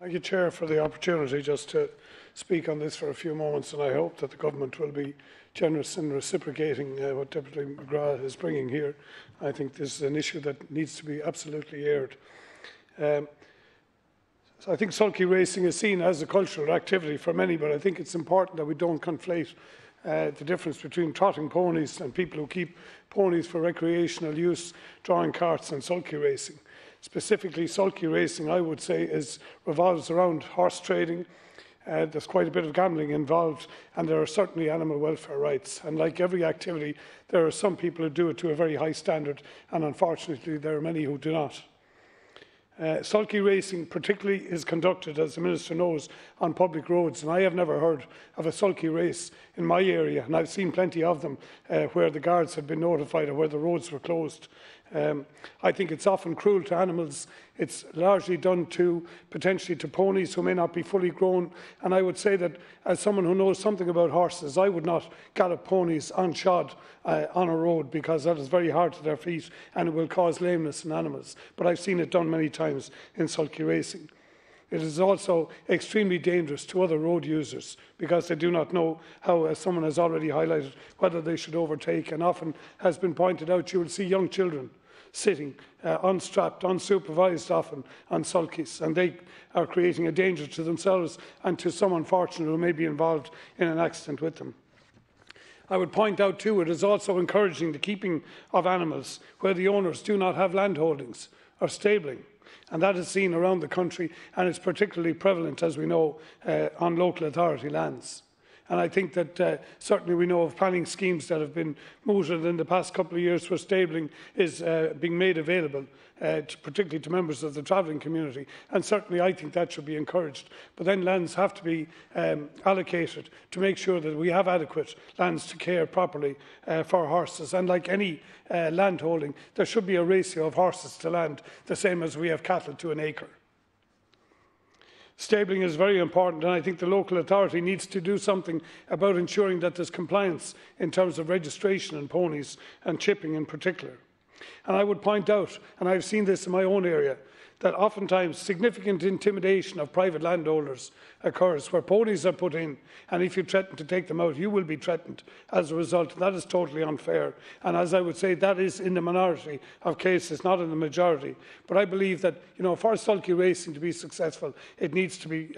Thank you, Chair, for the opportunity just to speak on this for a few moments, and I hope that the Government will be generous in reciprocating what Deputy McGrath is bringing here. I think this is an issue that needs to be absolutely aired. So I think sulky racing is seen as a cultural activity for many, but I think it's important that we don't conflate the difference between trotting ponies and people who keep ponies for recreational use, drawing carts, and sulky racing. Specifically, sulky racing, I would say, revolves around horse trading. There's quite a bit of gambling involved, and there are certainly animal welfare rights. And like every activity, there are some people who do it to a very high standard, and unfortunately, there are many who do not. Sulky racing particularly is conducted, as the Minister knows, on public roads, and I have never heard of a sulky race in my area, and I've seen plenty of them where the guards have been notified or where the roads were closed. I think it's often cruel to animals. It's largely done potentially to ponies who may not be fully grown, and I would say that as someone who knows something about horses, I would not gallop ponies unshod on a road, because that is very hard to their feet and it will cause lameness in animals. But I've seen it done many times in sulky racing. It is also extremely dangerous to other road users because they do not know how, as someone has already highlighted, whether they should overtake. And often has been pointed out, you will see young children sitting unstrapped, unsupervised often on sulkies, and they are creating a danger to themselves and to some unfortunate who may be involved in an accident with them. I would point out too, it is also encouraging the keeping of animals where the owners do not have land holdings or stabling. And that is seen around the country, and it's particularly prevalent, as we know, on local authority lands. And I think that certainly we know of planning schemes that have been mooted in the past couple of years where stabling is being made available, particularly to members of the travelling community. And certainly I think that should be encouraged. But then lands have to be allocated to make sure that we have adequate lands to care properly for horses. And like any land holding, there should be a ratio of horses to land, the same as we have cattle to an acre. Stabling is very important, and I think the local authority needs to do something about ensuring that there's compliance in terms of registration in ponies and chipping in particular. And I would point out, and I've seen this in my own area, that oftentimes significant intimidation of private landowners occurs where ponies are put in, and if you threaten to take them out, you will be threatened as a result. That is totally unfair. And as I would say, that is in the minority of cases, not in the majority. But I believe that, for sulky racing to be successful, it needs to be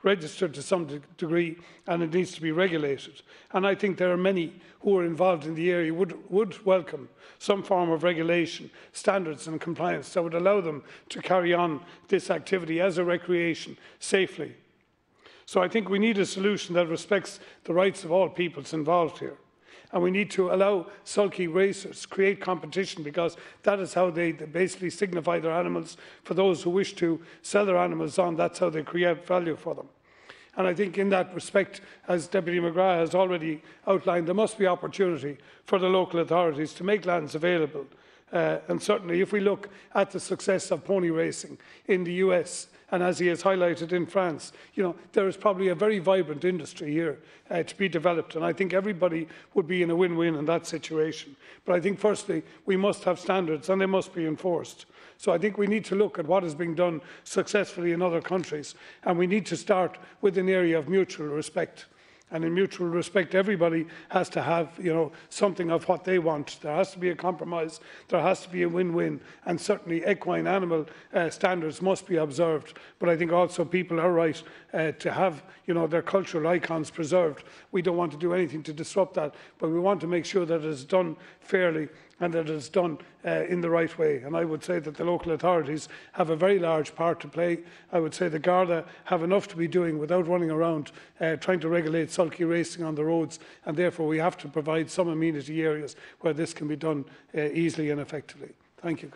registered to some degree, and it needs to be regulated. And I think there are many who are involved in the area would welcome some form of regulation, standards and compliance that would allow them to carry on this activity as a recreation safely. So I think we need a solution that respects the rights of all peoples involved here. And we need to allow sulky racers create competition, because that is how they basically signify their animals. For those who wish to sell their animals on, that's how they create value for them. And I think in that respect, as Deputy McGrath has already outlined, there must be opportunity for the local authorities to make lands available. And certainly if we look at the success of pony racing in the US, and as he has highlighted in France, there is probably a very vibrant industry here to be developed, and I think everybody would be in a win-win in that situation. But I think firstly, we must have standards and they must be enforced. So I think we need to look at what is being done successfully in other countries, and we need to start with an area of mutual respect. And in mutual respect, everybody has to have, something of what they want. There has to be a compromise. There has to be a win-win. And certainly equine animal standards must be observed. But I think also people are right to have, their cultural icons preserved. We don't want to do anything to disrupt that, but we want to make sure that it is done fairly and that it is done in the right way. And I would say that the local authorities have a very large part to play. I would say the Garda have enough to be doing without running around trying to regulate sulky racing on the roads, and therefore we have to provide some amenity areas where this can be done easily and effectively. Thank you.